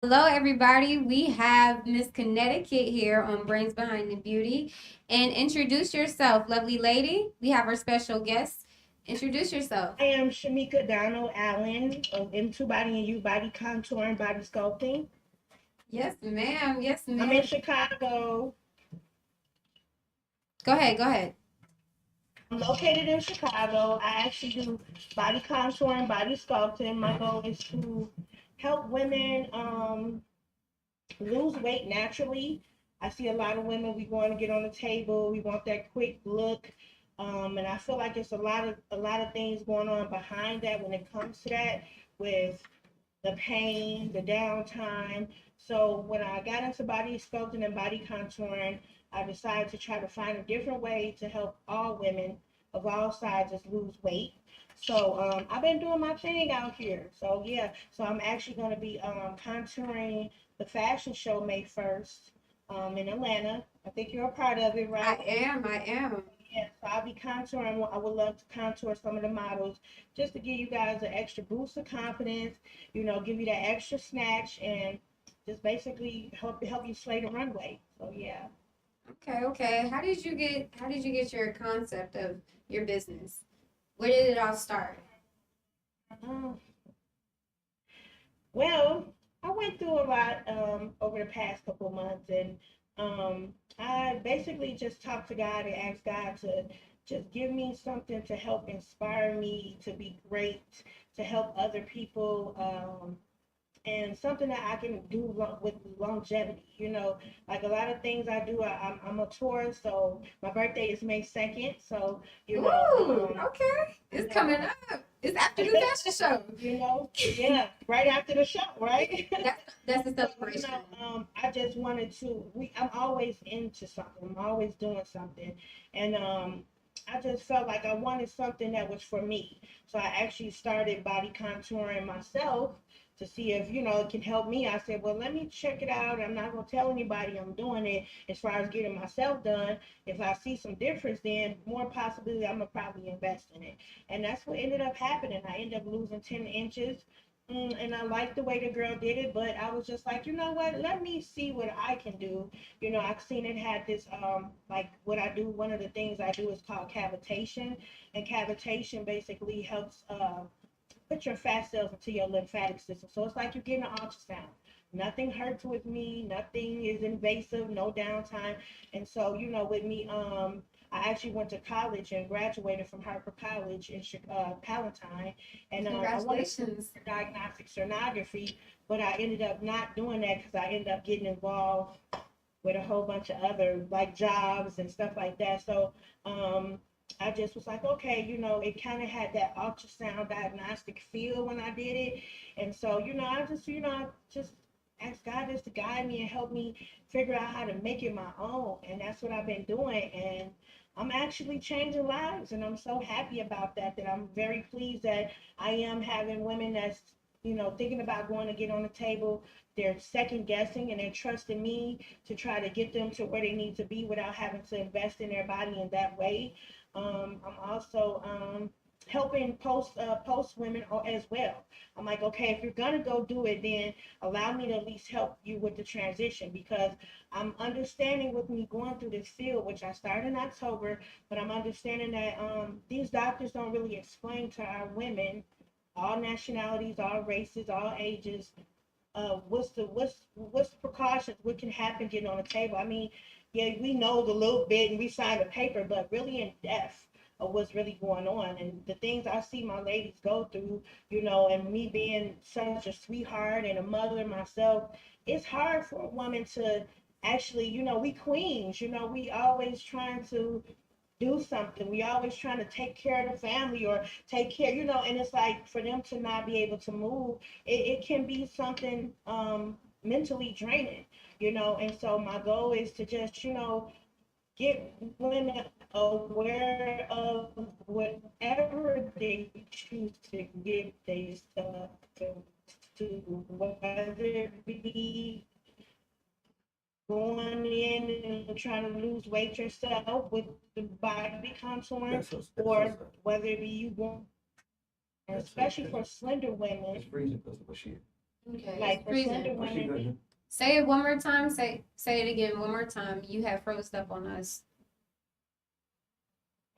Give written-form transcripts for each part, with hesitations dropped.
Hello, everybody. We have Miss Connecticut here on Brains Behind the Beauty. And introduce yourself, lovely lady. We have our special guest. Introduce yourself. I am Shamika Donald Allen of M2 Body and You Body Contour and Body Sculpting. Yes, ma'am. Yes, I'm in ma'am. Chicago. Go ahead. Go ahead. I'm located in Chicago. I actually do body contour and body sculpting. My goal is to help women lose weight naturally. I see a lot of women, we want to get on the table, we want that quick look. And I feel like it's a lot of things going on behind that when it comes to that, with the pain, the downtime. So when I got into body sculpting and body contouring, I decided to try to find a different way to help all women of all sizes lose weight. So I've been doing my thing out here. So yeah, so I'm actually going to be contouring the fashion show May 1st in Atlanta. I think you're a part of it, I right? am. I am. Yeah, so I'll be contouring. I would love to contour some of the models just to give you guys an extra boost of confidence, give you that extra snatch and just basically help you slay the runway. So yeah. Okay. Okay. How did you get your concept of your business? Where did it all start? Um, well, I went through a lot over the past couple of months, and I basically just talked to God and asked God to just give me something to help inspire me to be great, to help other people. And something that I can do with longevity. Like a lot of things I do, I'm a Taurus, so my birthday is May 2nd. So, Ooh. Okay. It's yeah, coming up. It's after the fashion show. yeah, right after the show, right? That's the So, celebration. I just wanted to. I'm always into something. I'm always doing something, and I just felt like I wanted something that was for me. So I actually started body contouring myself to see if it can help me. I said, well, let me check it out. I'm not gonna tell anybody I'm doing it as far as getting myself done. If I see some difference, then more possibility I'm gonna probably invest in it. And that's what ended up happening. I ended up losing 10 inches. And I liked the way the girl did it, but I was just like, you know what? Let me see what I can do. I've seen it had this, like what I do. One of the things I do is called cavitation, and cavitation basically helps put your fat cells into your lymphatic system. So it's like you're getting an ultrasound. Nothing hurts with me. Nothing is invasive. No downtime. And so, with me, I actually went to college and graduated from Harper College in Palatine, and I wanted to Congratulations. do diagnostic sonography, but I ended up not doing that because I ended up getting involved with a whole bunch of other like jobs and stuff like that. So I just was like, okay, it kind of had that ultrasound diagnostic feel when I did it. And so, I just asked God just to guide me and help me figure out how to make it my own. And that's what I've been doing. And I'm actually changing lives. And I'm so happy about that, that I'm very pleased that I am having women that's, thinking about going to get on the table. They're second guessing and they're trusting me to try to get them to where they need to be without having to invest in their body in that way. I'm also helping post women as well. I'm like, okay, if you're gonna go do it, then allow me to at least help you with the transition, because I'm understanding with me going through this field, which I started in October, but I'm understanding that these doctors don't really explain to our women, all nationalities, all races, all ages, what's the precautions, what can happen getting on the table. I mean, yeah, we know the little bit and we signed a paper, but really in depth of what's really going on and the things I see my ladies go through, and me being such a sweetheart and a mother myself, it's hard for a woman to actually, we queens, we always trying to do something. We always trying to take care of the family or take care, and it's like for them to not be able to move, it can be something mentally draining, and so my goal is to just, get women aware of whatever they choose to give themselves to, whether it be going in and trying to lose weight yourself with the body contouring, or whether it be you going, and especially for slender women. It's freezing because of the shit. Okay, Like it's for slender freezing. Oh, she women, good. Say it one more time. Say it again one more time. You have froze up on us.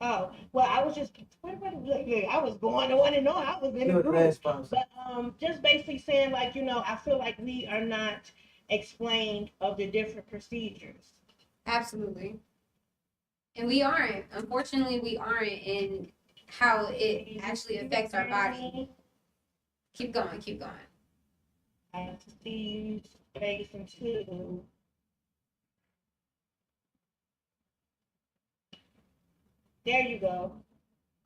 oh, well, I was just, I was going on and on. I was in Do a it the group. last 5 seconds. But just basically saying, like, I feel like we are not explained of the different procedures. Absolutely. And we aren't. Unfortunately, we aren't in how it actually affects our body. Keep going, keep going. I see you spacing too. There you go.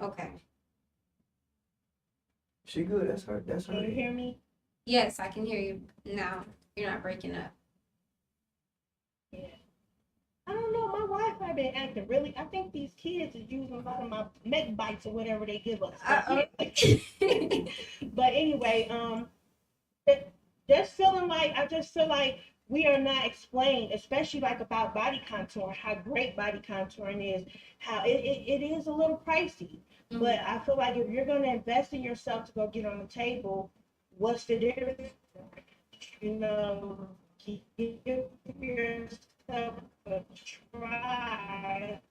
Okay. She good. That's her. Can you hear me? Yes, I can hear you now. You're not breaking up. Yeah. I don't know. My Wi-Fi been acting really. I think these kids is using a lot of my megabytes or whatever they give us. But anyway, just feeling like I just feel like we are not explained, especially like about body contour, how great body contouring is, how it is a little pricey. Mhm. But I feel like if you're gonna invest in yourself to go get on the table, what's the difference? You know, give yourself a try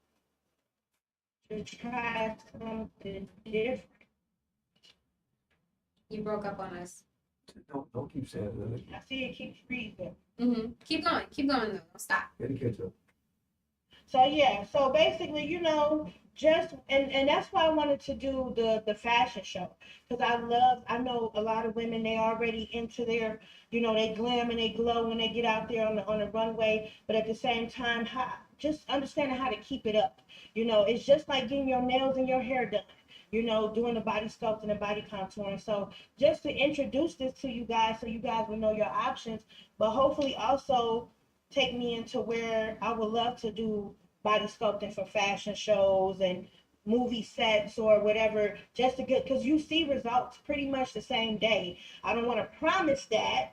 to try something different. You broke up on us. Don't keep saying it, Lily. I see it keeps freezing. Keep going. Keep going though. Don't stop. Gotta catch up. So yeah, so basically, just and that's why I wanted to do the fashion show, because I know a lot of women, they already into their, they glam and they glow when they get out there on the runway, but at the same time, just understanding how to keep it up. It's just like getting your nails and your hair done. Doing the body sculpting and body contouring. So just to introduce this to you guys, so you guys will know your options, but hopefully also take me into where I would love to do body sculpting for fashion shows and movie sets or whatever, just to get, because you see results pretty much the same day. I don't want to promise that,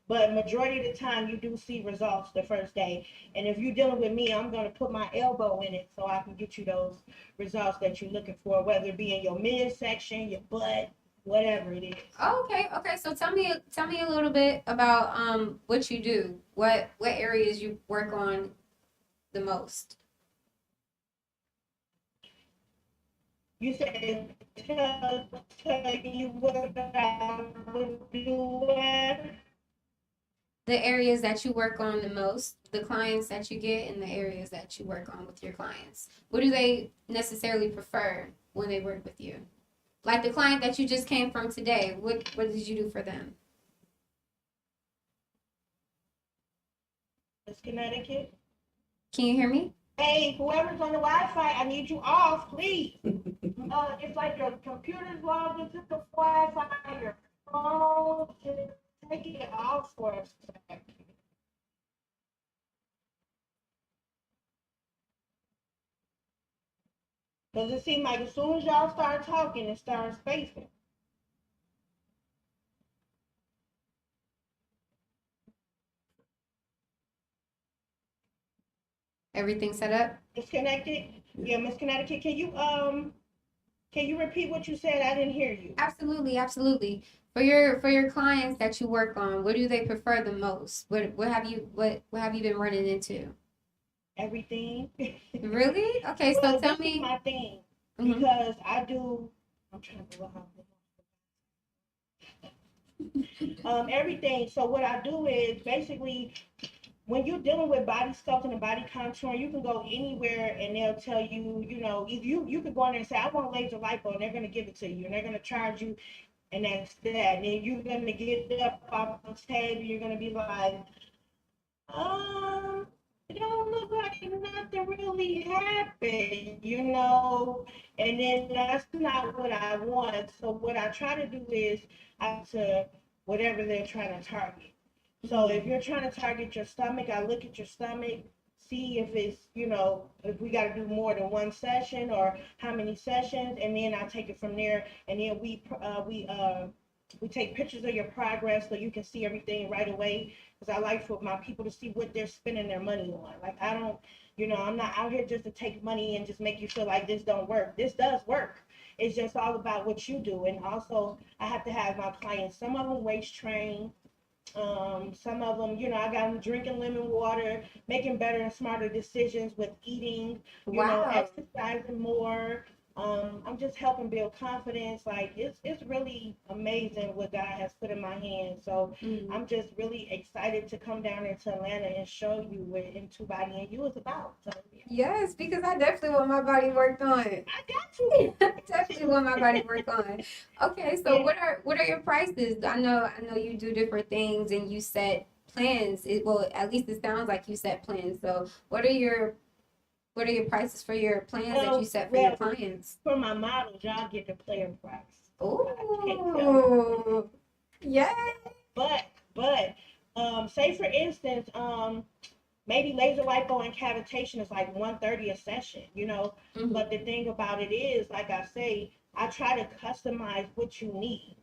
but majority of the time you do see results the first day. And if you're dealing with me, I'm going to put my elbow in it so I can get you those results that you're looking for, whether it be in your midsection, your butt, whatever it is. Oh, okay. So tell me a little bit about what you do. What areas you work on the most? You said tell you what I would do. The areas that you work on the most, the clients that you get, and the areas that you work on with your clients. What do they necessarily prefer when they work with you? Like the client that you just came from today, what did you do for them? It's Connecticut. Can you hear me? Hey, whoever's on the Wi-Fi, I need you off, please. It's like your computer's logged into the Wi-Fi, your phone, just take it off for a second. Because it seems like as soon as y'all start talking, it starts spacing. Everything set up? Disconnected? Yeah, Miss Connecticut, can you repeat what you said? I didn't hear you. Absolutely. For your clients that you work on, what do they prefer the most? What have you been running into? Everything. Really? Okay, so Well, tell this is me. my thing, Mhm. because I'm trying to everything. So what I do is basically, when you're dealing with body sculpting and body contouring, you can go anywhere and they'll tell you, if you could go in there and say, I want laser lipo, and they're gonna give it to you, and they're gonna charge you, and that's that. And then you're gonna get up off the table, you're gonna be like, it don't look like nothing really happened, and then that's not what I want. So what I try to do is to whatever they're trying to target. So if you're trying to target your stomach, I look at your stomach, see if it's, if we got to do more than one session or how many sessions, and then I take it from there. And then we take pictures of your progress so you can see everything right away. Because I like for my people to see what they're spending their money on. Like I don't, I'm not out here just to take money and just make you feel like this don't work. This does work. It's just all about what you do. And also, I have to have my clients. Some of them waist train. Some of them, I got them drinking lemon water, making better and smarter decisions with eating, Wow. exercising more. I'm just helping build confidence. Like it's really amazing what God has put in my hands. So Mhm. I'm just really excited to come down into Atlanta and show you what Into Body and You is about. So yeah, Yes, because I definitely want my body worked on. I got you. Definitely want my body worked on. Okay, so Yeah. what are your prices? I know you do different things and you set plans. Well, at least it sounds like you set plans. So what are your prices for your plans that you Well, set for your well, clients? for my models, y'all get the player price. I can't tell you. Oh, yeah. But say for instance, maybe laser lipo and cavitation is like 130 a session. Hmm. But the thing about it is, like I say, I try to customize what you need.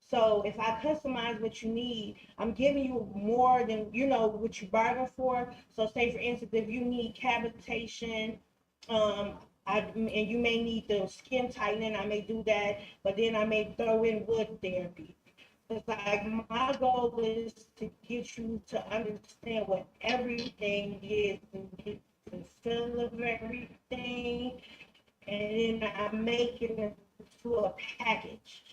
So if I customize what you need, I'm giving you more than what you bargained for. So say for instance, if you need cavitation, um, and you may need the skin tightening, I may do that, but then I may throw in wood therapy. It's like my goal is to get you to understand what everything is and get the feel of everything, and then I make it into a package.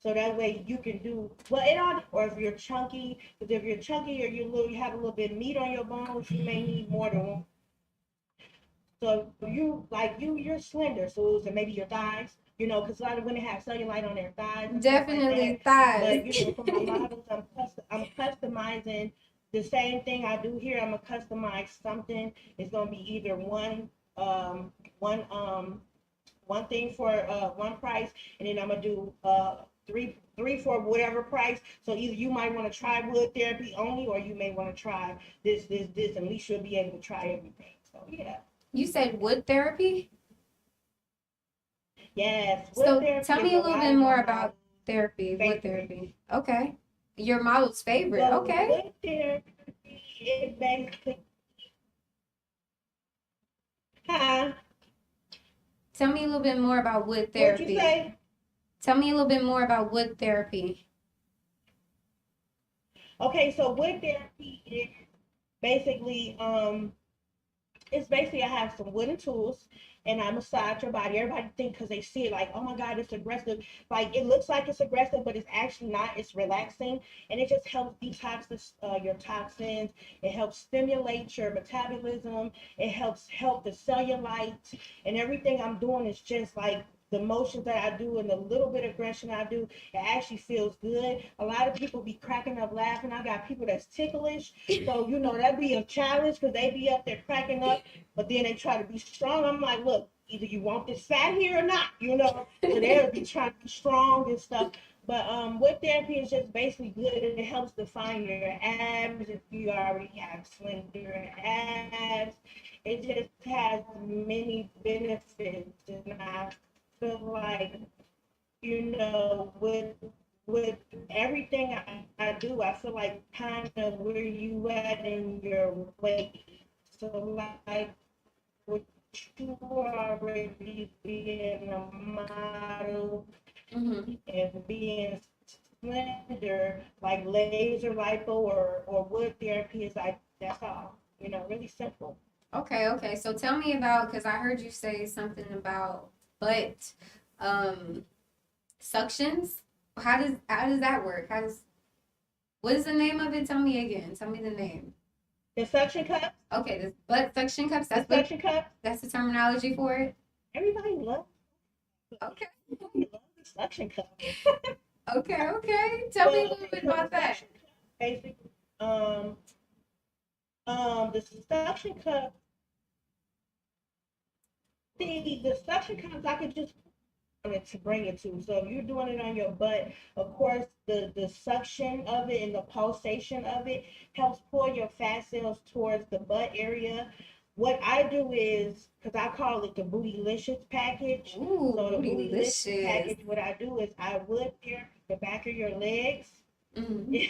So that way you can do well. It all, or if you're chunky, because if you're chunky or you have a little bit of meat on your bones, you may need more than one. So you're slender, so maybe your thighs, because a lot of women have cellulite on their thighs and stuff like that. Definitely thighs. But for my models, I'm customizing the same thing I do here. I'm gonna customize something. It's gonna be either um one one thing for one price, and then I'm gonna do three for whatever price. So either you might want to try wood therapy only, or you may want to try this, and at least you'll be able to try everything. So yeah. You said wood therapy? Yes, wood So therapy tell is me a a little lot bit of my more model's about therapy, wood favorite. therapy. Okay. Your model's favorite. Well, Okay. wood therapy, it basically, huh? Tell me a little bit more about wood What'd you therapy. say? Tell me a little bit more about wood therapy. Okay, so wood therapy is basically it's basically I have some wooden tools and I massage your body. Everybody think because they see it like, oh my God, it's aggressive. Like it looks like it's aggressive, but it's actually not. It's relaxing and it just helps detox your toxins. It helps stimulate your metabolism. It help the cellulite and everything I'm doing is just like the motions that I do and the little bit of aggression I do, it actually feels good. A lot of people be cracking up laughing. I got people that's ticklish. So, that'd be a challenge because they be up there cracking up, but then they try to be strong. I'm like, look, either you want this fat here or not. So they'll be trying to be strong and stuff. But what therapy is just basically good. It helps define your abs if you already have slender abs. It just has many benefits, and I feel like with everything I do, I feel like kind of where you at in your weight. So like with you already being a model Hmm. and being slender, like laser lipo or wood therapy is like that's all. Really simple. Okay, okay. So tell me about, because I heard you say something about butt um suctions. How does that work? What is the name of it? Tell me again. Tell me the name. The suction cups, Okay, this butt suction cups. the suction cups, That's the terminology for it. everybody loves Okay. everybody loves the suction cup. Okay, okay. Tell me a Well, little okay, bit so the about that. suction cup basically, the suction cup, the suction cups I could just put it to bring it to. So if you're doing it on your butt, of course, the suction of it and the pulsation of it helps pull your fat cells towards the butt area. What I do is, because I call it the Bootylicious package. Ooh, So the Bootylicious bootylicious. package, what I do is I would there the back of your legs. Mm-hmm. Yeah,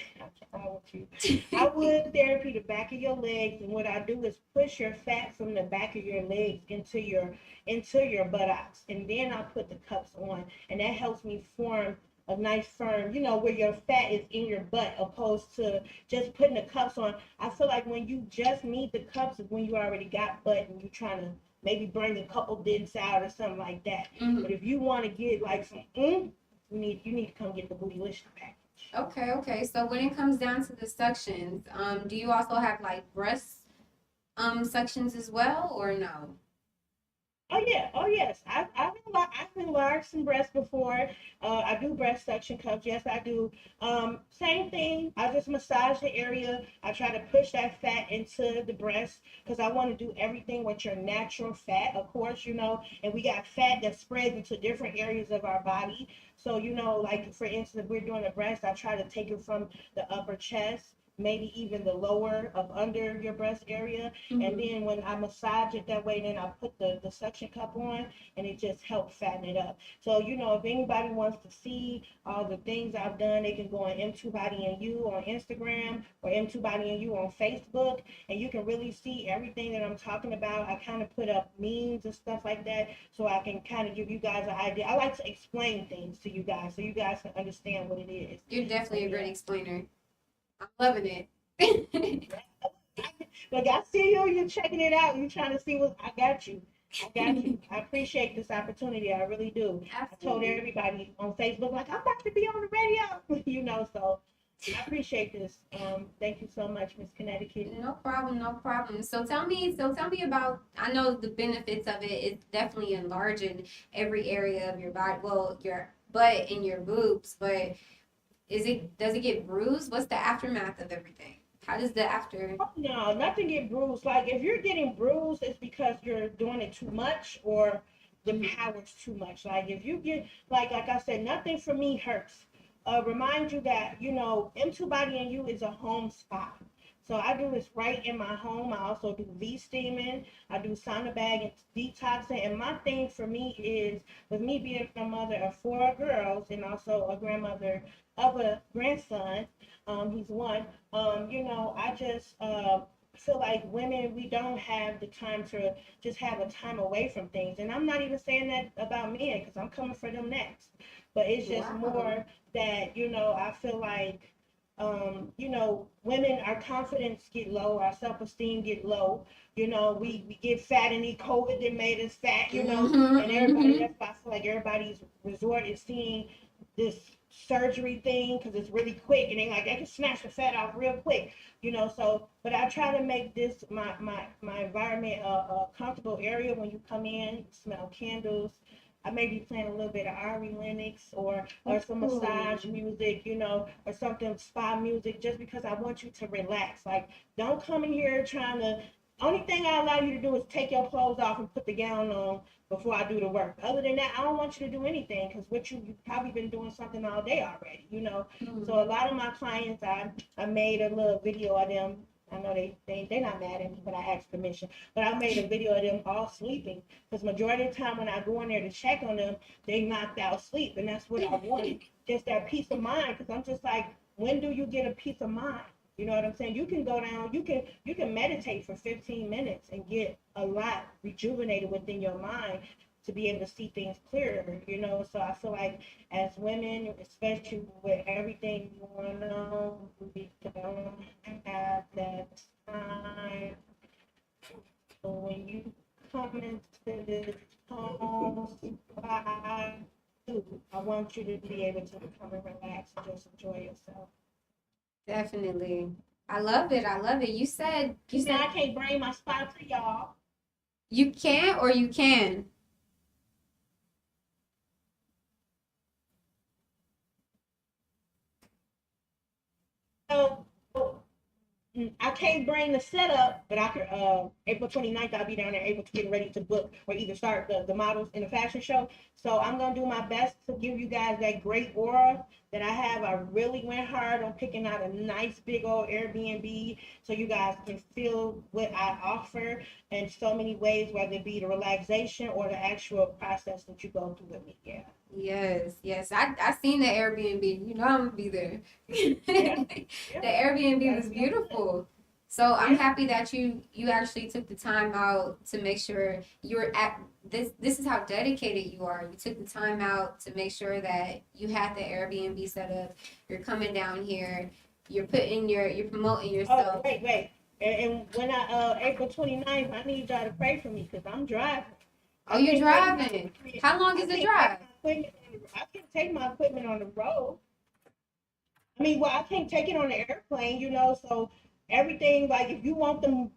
I want you. I would therapy the back of your legs, and what I do is push your fat from the back of your legs into your buttocks, and then I put the cups on, and that helps me form a nice firm, you know, where your fat is in your butt opposed to just putting the cups on. I feel like when you just need the cups is when you already got butt and you're trying to maybe bring a couple dents out or something like that. Mm-hmm. But if you want to get like some, you need to come get the Bootylicious package. Okay. So when it comes down to the suctions, do you also have like breast suctions as well, or no? Oh yeah, oh yes. I've enlarged some breasts before. I do breast suction cups. Yes, I do. Same thing. I just massage the area. I try to push that fat into the breast because I want to do everything with your natural fat, of course, you know. And we got fat that spreads into different areas of our body. So you know, like for instance, if we're doing the breast, I try to take it from the upper chest, maybe even the lower of under your breast area. Mm-hmm. And then when I massage it that way, then I put the suction cup on and it just helps fatten it up. So, you know, if anybody wants to see all the things I've done, they can go on M2 Body and You on Instagram or M2 Body and You on Facebook, and you can really see everything that I'm talking about. I kind of put up memes and stuff like that so I can kind of give you guys an idea. I like to explain things to you guys so you guys can understand what it is. You're definitely a great explainer. I'm loving it. Like I see you, you're checking it out. You're trying to see what I got you. I got you. I appreciate this opportunity. I really do. Absolutely. I told everybody on Facebook, like, I'm about to be on the radio. You know, so I appreciate this. Thank you so much, Miss Connecticut. No problem. So tell me about, I know the benefits of it is definitely enlarging every area of your body, well, your butt and your boobs, but does it get bruised? What's the aftermath of everything? How does the after? Oh, no, nothing get bruised. Like if you're getting bruised, it's because you're doing it too much or the power's too much. Like if you get like I said, nothing for me hurts. Remind you that you know M2 Body and You is a home spa. So I do this right in my home. I also do V-steaming. I do sauna bag and detoxing. And my thing for me is, with me being a mother of 4 girls and also a grandmother of a grandson, he's one. You know, I just feel like women, we don't have the time to just have a time away from things. And I'm not even saying that about men because I'm coming for them next. But it's just more that, you know, I feel like you know, women, our confidence get low, our self-esteem get low. You know, we get fat and COVID that made us fat, you know, and everybody, that's why I feel like everybody's resort is seeing this surgery thing because it's really quick and they can snatch the fat off real quick, you know. So, but I try to make this my environment a comfortable area when you come in, smell candles. I may be playing a little bit of Ari Lennox or some massage music, you know, or something spa music, just because I want you to relax. Like, don't come in here trying to. Only thing I allow you to do is take your clothes off and put the gown on before I do the work. Other than that, I don't want you to do anything because you've probably been doing something all day already, you know. So a lot of my clients, I made a little video of them. I know they're not mad at me, but I asked permission. But I made a video of them all sleeping because majority of the time when I go in there to check on them, they knocked out sleep, and that's what I wanted, just that peace of mind. Because I'm just like, when do you get a peace of mind? You know what I'm saying? You can go down, you can meditate for 15 minutes and get a lot rejuvenated within your mind to be able to see things clearer, you know. So I feel like as women, especially with everything going on, we don't have that time. So when you come into this home spot, I want you to be able to come and relax and just enjoy yourself. Definitely. I love it. You said I can't bring my spot to y'all. you can't or you can. So I can't bring the setup, but I could April 29th I'll be down there able to get ready to book or either start the models in the fashion show. So I'm gonna do my best to give you guys that great aura that I have. I really went hard on picking out a nice big old Airbnb so you guys can feel what I offer in so many ways, whether it be the relaxation or the actual process that you go through with me. Yeah. Yes. I seen the Airbnb. You know I'm gonna be there. Yeah. The Airbnb was beautiful. So I'm Yeah. happy that you actually took the time out to make sure you're at this. This is how dedicated you are. You took the time out to make sure that you had the Airbnb set up. You're coming down here. You're promoting Oh, yourself. wait. And when April 29th, I need y'all to pray for me because I'm driving. Oh, I you're can't take my driving. equipment. How long I is the can't drive? take my equipment. I can't take my equipment on the road. I mean, well, I can't take it on the airplane, you know. So everything, like, if you want them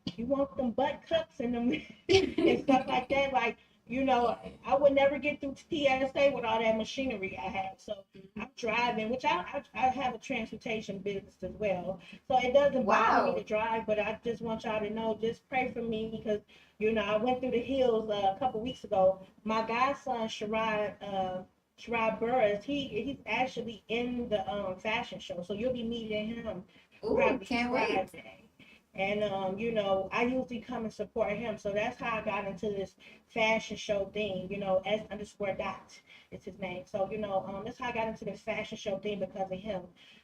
butt cups and them and stuff like that. Like, you know, I would never get through TSA with all that machinery I have. So I'm driving, which I have a transportation business as well. So it doesn't bother me Wow. to drive, but I just want y'all to know, just pray for me because, you know, I went through the hills a couple weeks ago. My godson, Sherrod Burris, he's actually in the fashion show, so you'll be meeting him Ooh, probably can't wait. Friday. And you know, I usually come and support him, so that's how I got into this fashion show thing. You know, S underscore dot is his name. So you know, that's how I got into this fashion show thing because of him.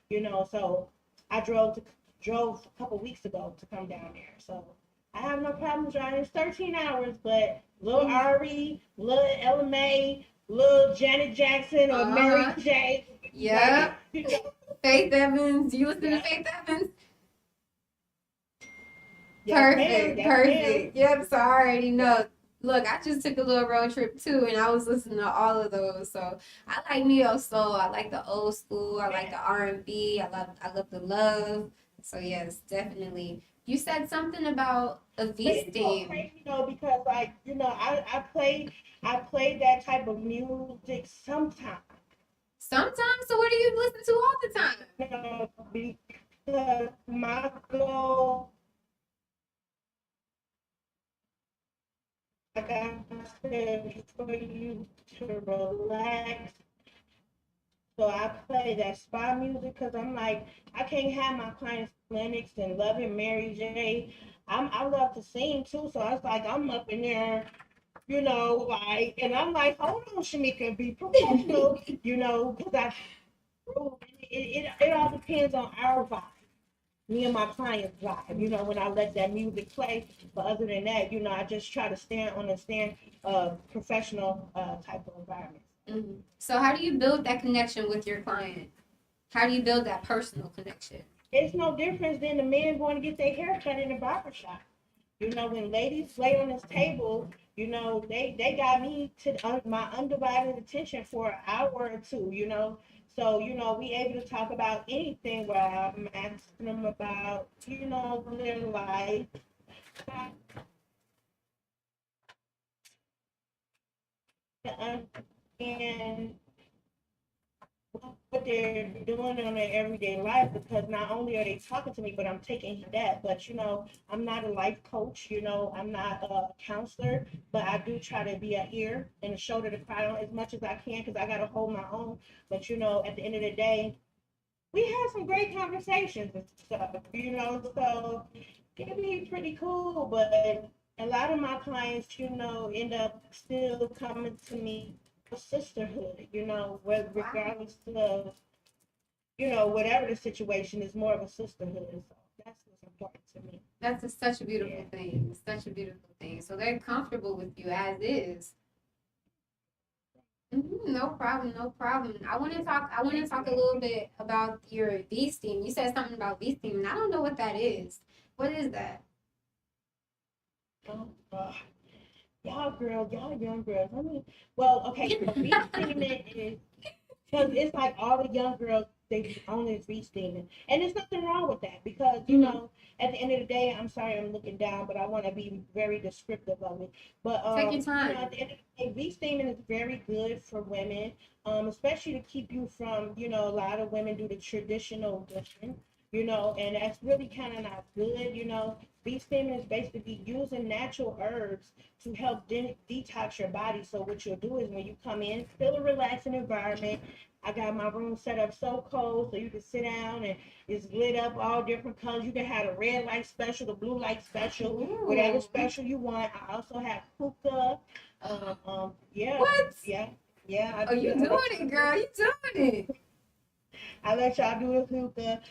You know, so I drove a couple weeks ago to come down there. So I have no problem driving. It's 13 hours, but little Ari, little LMA, little Janet Jackson or Mary Uh-huh. J. Like, Yep. you know, Faith Evans. You listen to yeah. Faith Evans? Yes, ma'am. Perfect, Yes, ma'am. perfect. Yep, so I already Yeah. know. Look, I just took a little road trip too, and I was listening to all of those. So I like neo soul. I like the old school. I like the R&B. I love the love. So yes, definitely. You said something about a But V it's so steam. crazy, you know, because like, you know, I play that type of music sometimes. Sometimes. So what do you listen to all the time? You know, because my goal, like I said, for you to relax. So I play that spa music because I'm like, I can't have my clients clinics and loving Mary J. I love to sing too, so I was like, I'm up in there, you know, like, and I'm like, hold on, Shamika, be professional, you know, because it all depends on our vibe. Me and my clients vibe, you know, when I let that music play. But other than that, you know, I just try to stand professional type of environment. Mhm. So how do you build that connection with your client? How do you build that personal connection? It's no difference than the men going to get their hair cut in the barber shop. You know, when ladies lay on this table, you know, they got me to my undivided attention for an hour or two, you know. So, you know, we able to talk about anything where I'm asking them about, you know, their life. And what they're doing in their everyday life because not only are they talking to me, but I'm taking that. But you know, I'm not a life coach. You know, I'm not a counselor, but I do try to be an ear and a shoulder to cry on as much as I can because I got to hold my own. But you know, at the end of the day, we have some great conversations and stuff. You know, so it can be pretty cool. But a lot of my clients, you know, end up still coming to me for sisterhood. You know, Wow. regardless of whatever the situation is more of a sisterhood. So that's what's important to me. Such a Yeah. beautiful thing. Such a beautiful thing. So they're comfortable with you as is. No problem, no problem. I want to talk. I want to Thank talk a you. little bit about your V steam. You said something about V steam, and I don't know what that is. What is that? Oh, y'all young girls. Well, okay, so beach steaming is because it's like all the young girls they only is beach steaming, and there's nothing wrong with that because Mm-hmm. at the end of the day, I'm sorry I'm looking down, but I want to be very descriptive of it. But Take your at time. the end of the day, beach steaming is very good for women, especially to keep you from a lot of women do the traditional dishing. And that's really kind of not good. Beef steaming is basically using natural herbs to help detox your body. So what you'll do is when you come in, feel a relaxing environment. I got my room set up so cold so you can sit down and it's lit up all different colors. You can have a red light special, the blue light special, whatever Ooh. special you want. I also have hookah. Yeah, What? yeah, yeah. I Oh, do. you I doing it, girl. You doing it. I let y'all do the hookah.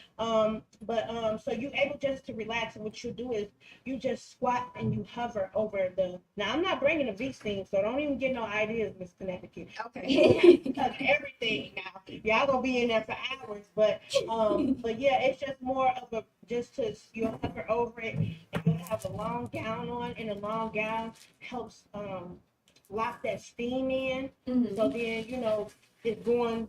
So you able just to relax, and what you do is you just squat and you hover over the. Now I'm not bringing a V steam, so don't even get no ideas, Miss Connecticut. Okay. Touch everything now. Y'all gonna be in there for hours, but yeah, it's just more of a just to you'll hover over it, and you'll have a long gown on, and a long gown helps lock that steam in. So Mhm. then it's going,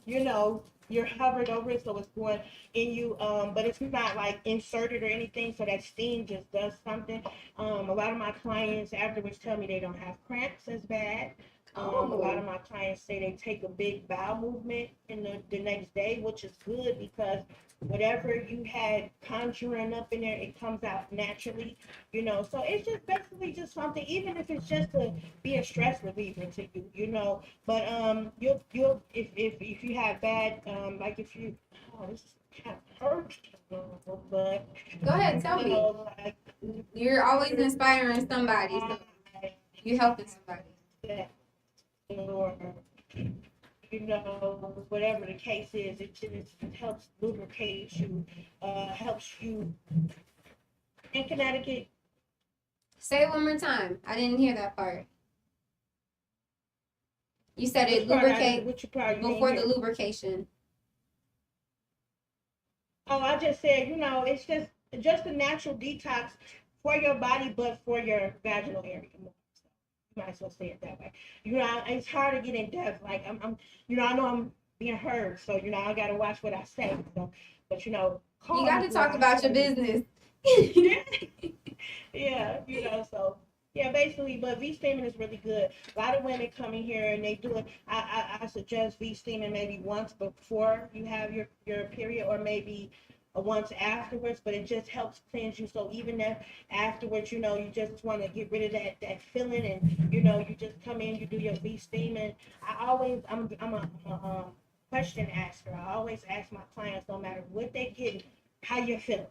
you're hovered over it, so it's going in you, but it's not like inserted or anything, so that steam just does something. A lot of my clients afterwards tell me they don't have cramps as bad. A lot of Oh. my clients say they take a big bowel movement in the next day, which is good because whatever you had conjuring up in there, it comes out naturally. So it's just basically just something, even if it's just to be a stress reliever to you. But you'll if you have bad like if you this kind of hurts a little, but Go ahead, tell me. like You're always inspiring somebody, so you're helping somebody. that or whatever the case is, it just helps lubricate you, helps you in Connecticut. Say it one more time. I didn't hear that part. You said it Which part? lubricate Which part you didn't before the hear? lubrication. Oh, I just said, it's just a natural detox for your body, but for your vaginal area more. So you might as well say it that way. It's hard to get in depth. Like I know I'm being heard, so I gotta watch what I say. So, but You call got me to what talk I about your say. business. Yeah, so yeah, basically, but V steaming is really good. A lot of women come in here and they do it. I suggest V steaming maybe once before you have your period, or maybe once afterwards, but it just helps cleanse you. So even if afterwards, you just want to get rid of that feeling, and you just come in, you do your V steaming. I'm a question asker. I always ask my clients, no matter what they get, how you feeling,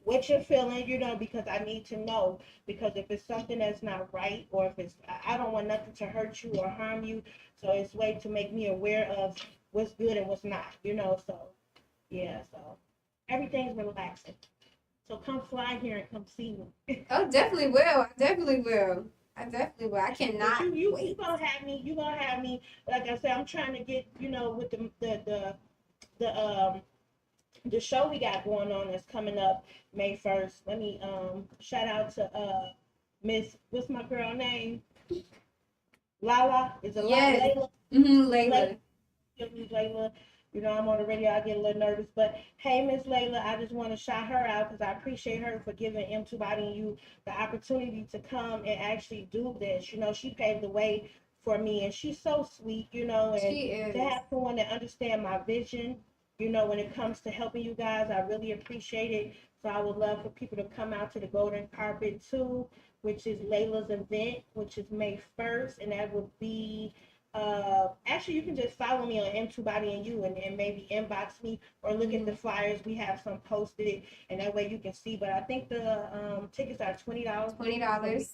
what you're feeling, because I need to know. Because if it's something that's not right, or if I don't want nothing to hurt you or harm you. So it's a way to make me aware of what's good and what's not. So yeah, so everything's relaxing. So come fly here and come see me. Oh, definitely will. I definitely will. I definitely will. I But cannot you wait. gonna have me. You gonna have me. Like I said, I'm trying to get with the the show we got going on that's coming up May 1st. Let me shout out to Miss, what's my girl name? Lala. Is it Yes. Layla? Layla. Layla. Layla. I'm on the radio. I get a little nervous, but hey, Miss Layla, I just want to shout her out because I appreciate her for giving M2 Body and You the opportunity to come and actually do this. She paved the way for me, and she's so sweet. And She to is. have someone that understand my vision, when it comes to helping you guys, I really appreciate it. So I would love for people to come out to the Golden Carpet too, which is Layla's event, which is May 1st, and that would be actually, you can just follow me on M2 Body and You, and maybe inbox me or look at the flyers. We have some posted, and that way you can see. But I think the tickets are $20. $20.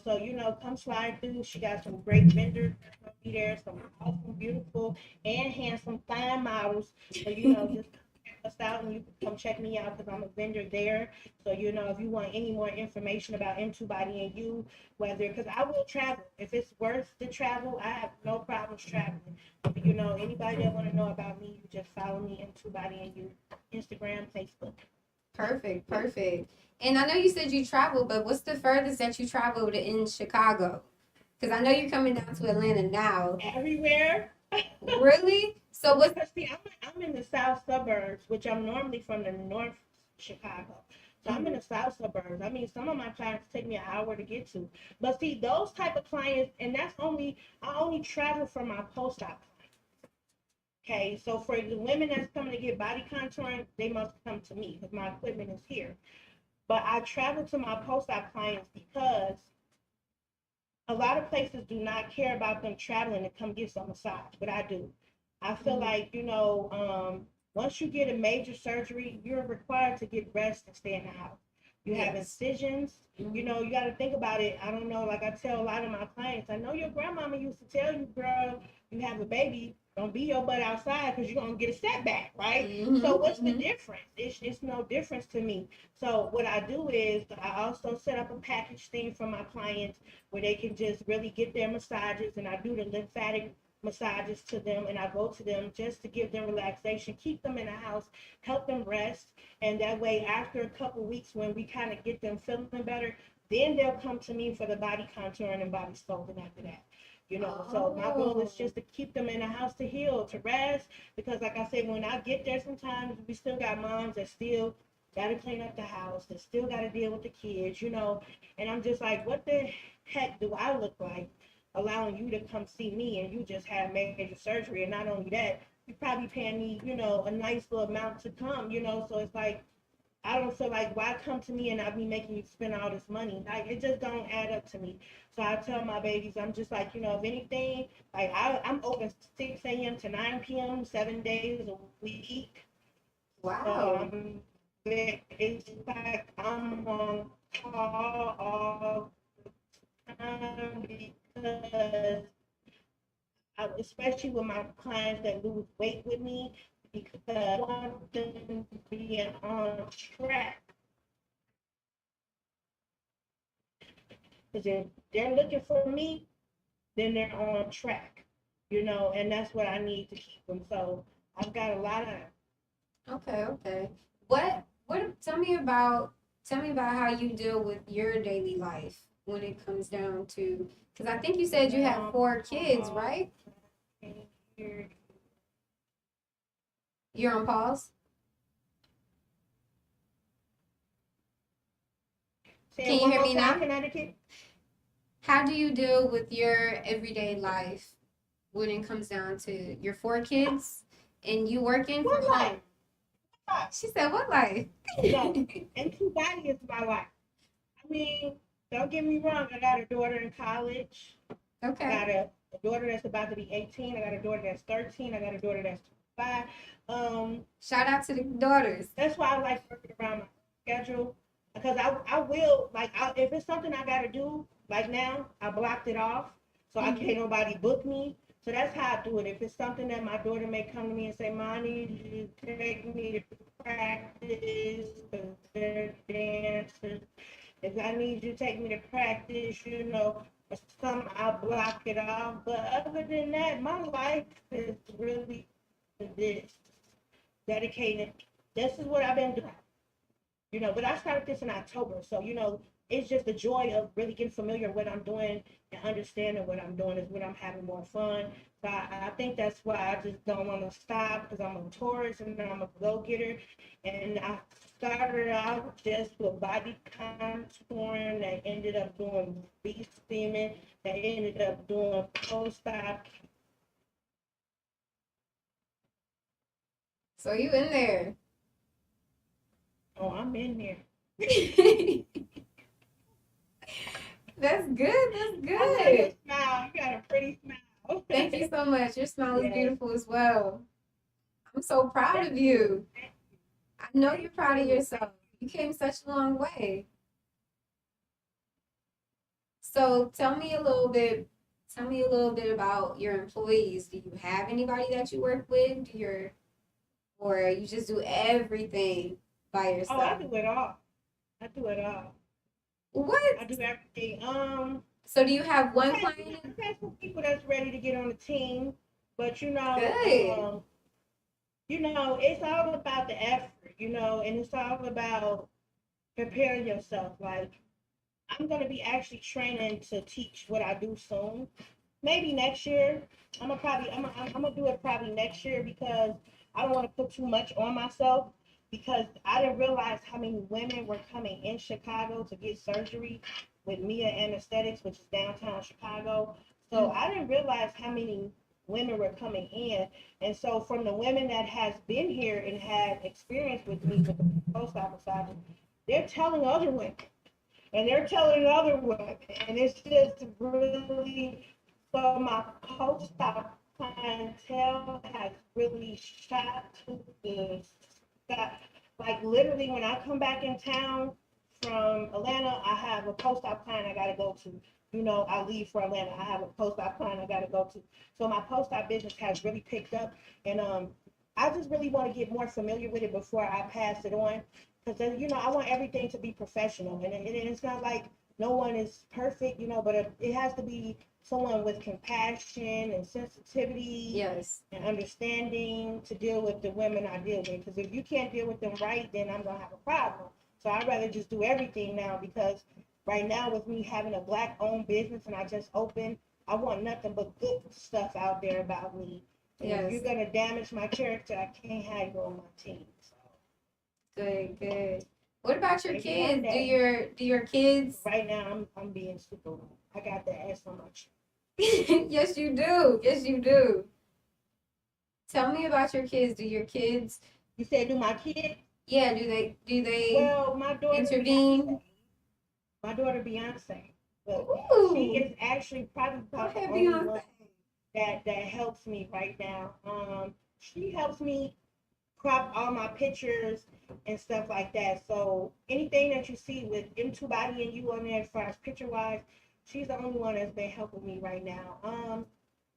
So come slide through. She got some great vendors that's gonna be there, some awesome, beautiful, and handsome, fine models. So just check us out, and you can come check me out because I'm a vendor there. So if you want any more information about M2 Body and You, whether because I will travel if it's worth the travel, I have no problems traveling. Anybody that want to know about me, you just follow me M2 Body and You, Instagram, Facebook. Perfect. Perfect. And I know you said you traveled, but what's the furthest that you traveled in Chicago? Because I know you're coming down to Atlanta now. Everywhere. Really? So what's Because see, I'm in the south suburbs, which I'm normally from the north Chicago. So I'm in the south suburbs. I mean, some of my clients take me an hour to get to. But see, those type of clients, and I only travel for my post-op clients. Okay, so for the women that's coming to get body contouring, they must come to me because my equipment is here. But I travel to my post-op clients because a lot of places do not care about them traveling to come get some massage, but I do. I feel like, once you get a major surgery, you're required to get rest and stay in the house. You have yes. incisions, you got to think about it. I don't know, like I tell a lot of my clients, I know your grandmama used to tell you, girl, you have a baby, Don't be your butt outside because you're gonna get a setback, right? Mm-hmm. So what's the Mm-hmm. difference? It's no difference to me. So what I do is I also set up a package thing for my clients where they can just really get their massages, and I do the lymphatic massages to them, and I go to them just to give them relaxation, keep them in the house, help them rest, and that way after a couple weeks when we kind of get them feeling better, then they'll come to me for the body contouring and body sculpting after that. So my goal is Oh. just to keep them in the house to heal, to rest, because like I said, when I get there, sometimes we still got moms that still got to clean up the house, that still got to deal with the kids, and I'm just like, what the heck do I look like allowing you to come see me and you just had major surgery, and not only that, you probably paying me, a nice little amount to come, so it's like, I don't feel like why come to me and I be making you spend all this money. Like it just don't add up to me. So I tell my babies, I'm just like, if anything, like I'm open 6 a.m. to 9 p.m. 7 days a week. So Wow. it's like I'm on call all the time because especially with my clients that lose weight with me, because I want them to be on track. Because if they're looking for me, then they're on track, and that's what I need to keep them. So I've got a lot of. Okay, okay. What tell me about how you deal with your daily life when it comes down to, because I think you said you have 4 kids, right? You're on pause. Say Can it you one hear more me time, now? Connecticut. How do you deal with your everyday life when it comes down to your 4 kids and you working from What life? home? She said, "What life?" No, and two body is my life. I mean, don't get me wrong. I got a daughter in college. I Okay. got a daughter that's about to be 18. I got a daughter that's 13. I got a daughter that's 5. Shout out to the daughters. That's why I like working around my schedule, because I will like if it's something I gotta do like now, I blocked it off so I Hmm. can't nobody book me. So that's how I do it. If it's something that my daughter may come to me and say, "Ma, I need you to take me to practice because they're dancers. If I need you to take me to practice, or something, I block it off. But other than that, my life is really this dedicated. This is what I've been doing. But I started this in October, so it's just the joy of really getting familiar with what I'm doing and understanding what I'm doing is when I'm having more fun. So I think that's why I just don't want to stop, because I'm a tourist and I'm a go-getter. And I started out just with body contouring, that ended up doing re-steaming, that ended up doing post-op. So you in there? Oh, I'm in there. That's good. That's I love your good. smile. You got a pretty smile. Thank you so much. Your smile is Yes. beautiful as well. I'm so proud of you. I know you're Thank proud of you. yourself. You came such a long way. So tell me a little bit about your employees. Do you have anybody that you work with? Or you just do everything by Oh, I yourself? do it all. I do it all. What? I do everything. So do you have I've one had, client? I've had some people that's ready to get on the team, but Good. it's all about the effort, and it's all about preparing yourself. Like I'm gonna be actually training to teach what I do soon. Maybe next year. I'm gonna do it probably next year because I don't want to put too much on myself, because I didn't realize how many women were coming in Chicago to get surgery with Mia Anesthetics, which is downtown Chicago. So Mm. I didn't realize how many women were coming in. And so from the women that has been here and had experience with me with the post-op massage, they're telling other women and they're telling other women, and it's just really, so my post-op clientele has really shot to the sky. Like literally, when I come back in town from Atlanta, I have a post-op client I gotta go to. You know, I leave for Atlanta, I have a post-op client I gotta go to. So my post-op business has really picked up, and I just really want to get more familiar with it before I pass it on, because you know, I want everything to be professional, and it's not like no one is perfect, you know, but it has to be someone with compassion and sensitivity Yes. and understanding to deal with the women I deal with. Because if you can't deal with them right, then I'm gonna have a problem. So I'd rather just do everything now, because right now with me having a black owned business and I just opened, I want nothing but good stuff out there about me. And if Yes. you're gonna damage my character, I can't have you on my team. So Good, good. What about your maybe one kids? Do day. your kids? Right now I'm being super wrong. I got the ass on my chin. Yes, you do. Yes, you do. Tell me about your kids. Do your kids? You said, do my kid? Yeah. Do they Well, my daughter intervene? Beyonce. My daughter Beyonce. But she Ooh. is actually probably Go about the ahead, only Beyonce. one that helps me right now. She helps me crop all my pictures and stuff like that. So anything that you see with M2 Body and you on there as far as picture wise, she's the only one that's been helping me right now.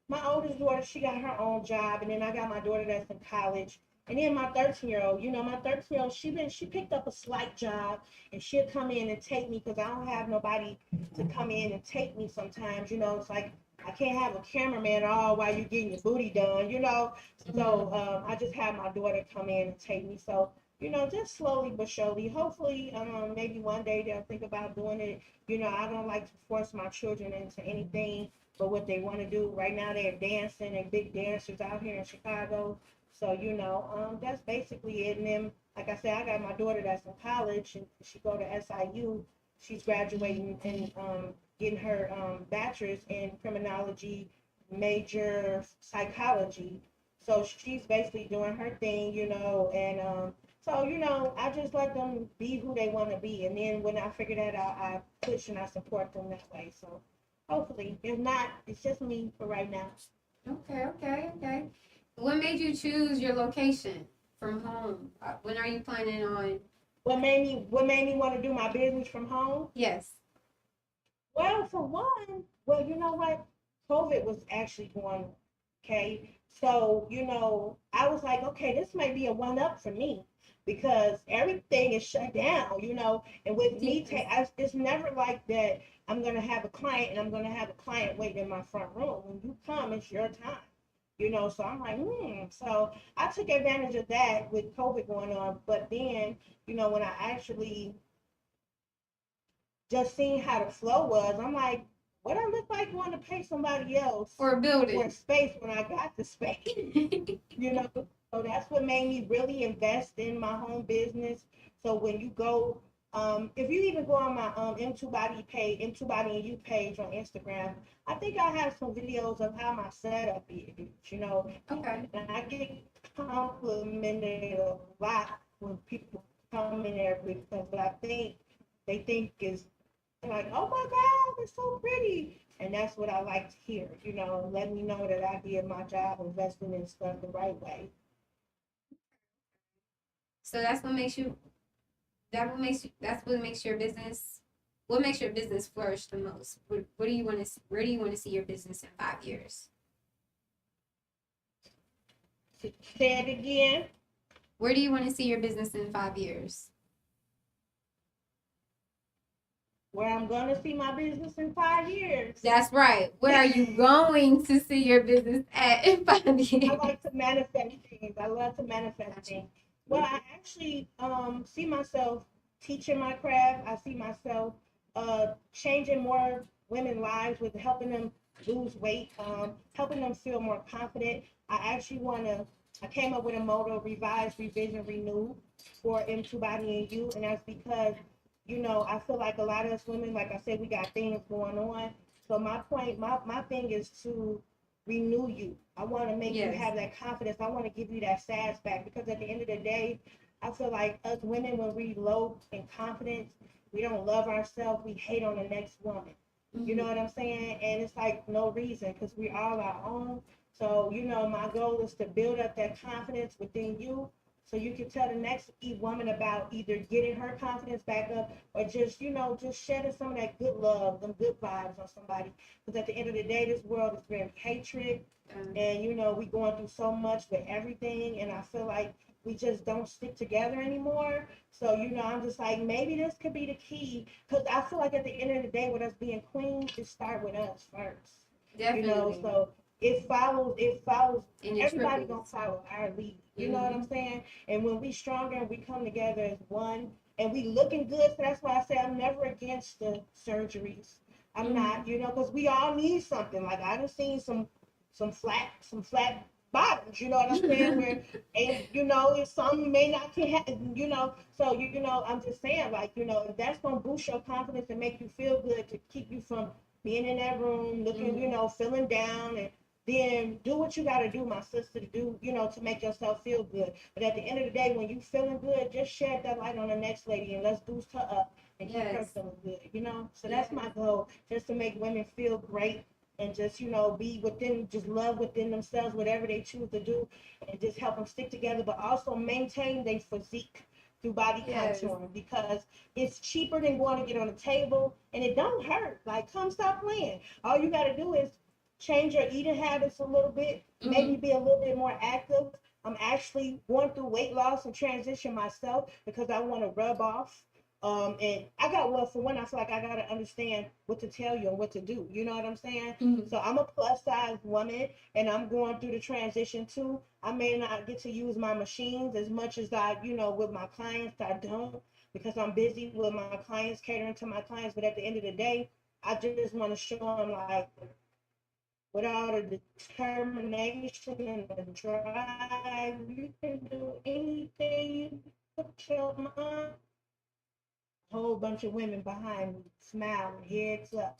My oldest daughter, she got her own job, and then I got my daughter that's in college. And then my 13-year-old, you know, my 13-year-old, she picked up a slight job, and she'll come in and take me because I don't have nobody to come in and take me sometimes. You know, it's like I can't have a cameraman at all while you're getting your booty done, you know. So I just have my daughter come in and take me. So, you know, just slowly but surely. Hopefully, maybe one day they'll think about doing it. You know, I don't like to force my children into anything but what they want to do. Right now, they're dancing and big dancers out here in Chicago. So, you know, that's basically it. And then, like I said, I got my daughter that's in college, and she go to SIU. She's graduating and getting her bachelor's in criminology, major psychology. So she's basically doing her thing, you know, and so, you know, I just let them be who they want to be. And then when I figure that out, I push and I support them that way. So hopefully, if not, it's just me for right now. Okay, okay, okay. What made you choose your location from home? When are you planning on? What made me want to do my business from home? Yes. Well, for one, well, you know what? COVID was actually going on. Okay. So, you know, I was like, okay, this might be a one up for me because everything is shut down, you know. And with me, it's never like that I'm going to have a client and I'm going to have a client waiting in my front room. When you come, it's your time, you know. So I'm like, So I took advantage of that with COVID going on. But then, you know, when I actually just seeing how the flow was, I'm like, what I look like going to pay somebody else For a for building. space when I got the space, you know? So that's what made me really invest in my home business. So when you go, if you even go on my M2 Body page, M2 Body and You page on Instagram, I think I have some videos of how my setup is, you know? Okay. And I get complimented a lot when people come in there because I think they think is like, oh my God, it's so pretty. And that's what I like to hear, you know, let me know that I did my job investing in stuff the right way. So that's what makes you. That's what makes your business. What makes your business flourish the most? What do you want to? Where do you want to see your business in 5 years? Say it again. Where do you want to see your business in 5 years? Where I'm going to see my business in 5 years. That's right. Where are you going to see your business at in 5 years? I like to manifest things. I love to manifest things. Well, I actually see myself teaching my craft. I see myself changing more women's lives with helping them lose weight, helping them feel more confident. I came up with a motto: revise, revision, renew for M2 Body and You. And that's because, you know, I feel like a lot of us women, like I said, we got things going on. So my thing is to renew you. I want to make you have that confidence. I want to give you that sass back because at the end of the day, I feel like us women, when we low in confidence, we don't love ourselves. We hate on the next woman. You know what I'm saying? And it's like no reason because we all our own. So, you know, my goal is to build up that confidence within you So you can tell the next woman about either getting her confidence back up or just, just shedding some of that good love, them good vibes on somebody. Because at the end of the day, this world is very hatred. And, we going through so much with everything. And I feel like we just don't stick together anymore. So, I'm just like, maybe this could be the key. Because I feel like at the end of the day, with us being queens, it start with us first. Definitely. So it follows, And it everybody triples. gonna follow our lead. You know what I'm saying? And when we stronger and we come together as one and we looking good, so that's why I say I'm never against the surgeries. I'm not, because we all need something. Like I done seen some flat bottoms, you know what I'm saying? Where and if some may not can so I'm just saying, like, if that's gonna boost your confidence and make you feel good to keep you from being in that room looking, feeling down, and then do what you got to do, my sister, to do, to make yourself feel good. But at the end of the day, when you feeling good, just shed that light on the next lady and let's boost her up and keep her feeling good. So that's my goal, just to make women feel great and just, be within, just love within themselves, whatever they choose to do, and just help them stick together, but also maintain their physique through body contouring, because it's cheaper than going to get on the table and it don't hurt. Like, come stop playing. All you got to do is change your eating habits a little bit, maybe be a little bit more active. I'm actually going through weight loss and transition myself because I want to rub off. And I got, well, for one, I feel like I got to understand what to tell you and what to do. You know what I'm saying? So I'm a plus size woman and I'm going through the transition too. I may not get to use my machines as much as I, with my clients, I don't, because I'm busy with my clients, catering to my clients. But at the end of the day, I just want to show them, like, with all the determination and the drive, you can do anything you put your mind. A whole bunch of women behind me, smiling, heads up.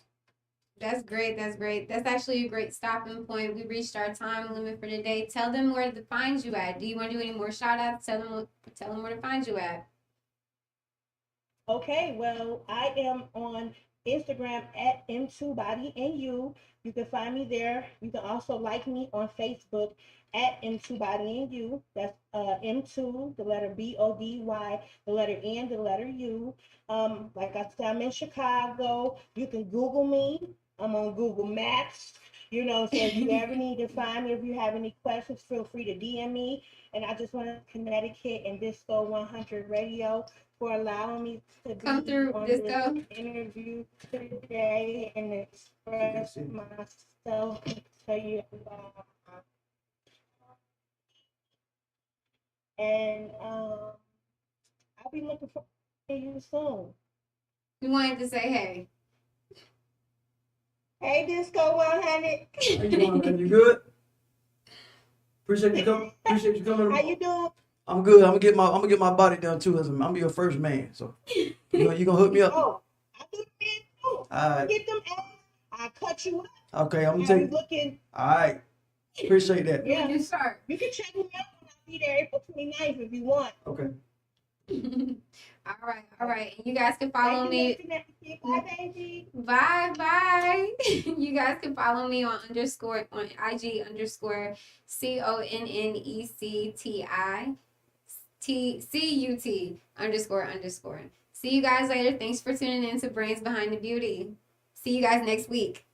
That's great. That's great. That's actually a great stopping point. We reached our time limit for today. Tell them where to find you at. Do you want to do any more shout outs? Tell them where to find you at. Okay, well, I am on Instagram at M2BodyandYou. You can find me there. You can also like me on Facebook at M2BodyandYou. That's M2, the letter BODY, the letter N, the letter U. Like I said, I'm in Chicago. You can Google me. I'm on Google Maps. So if you ever need to find me, if you have any questions, feel free to DM me. And I just want to Connecticut and DISCO100 Radio for allowing me to Come be through, on Disco. this interview today and express myself and tell you about and I'll be looking for you soon. We wanted to say hey. Hey, Disco100. How you doing, man? You good? Appreciate you coming. Appreciate you coming. How you doing? I'm good. I'm gonna get my body done too. I'm your first man, so you gonna hook me up. Oh, I do the man too. All right. Get them ass. I cut you up. Okay, I'm gonna I'll be take. looking. All right. Appreciate that. Yeah. You sharp. You can check me out when I be there April 29th if you want. Okay. All right. You guys can follow me. Bye, baby. Bye. You guys can follow me on IG _CONNECTI TCUT __. See you guys later. Thanks for tuning in to Brains Behind the Beauty. See you guys next week.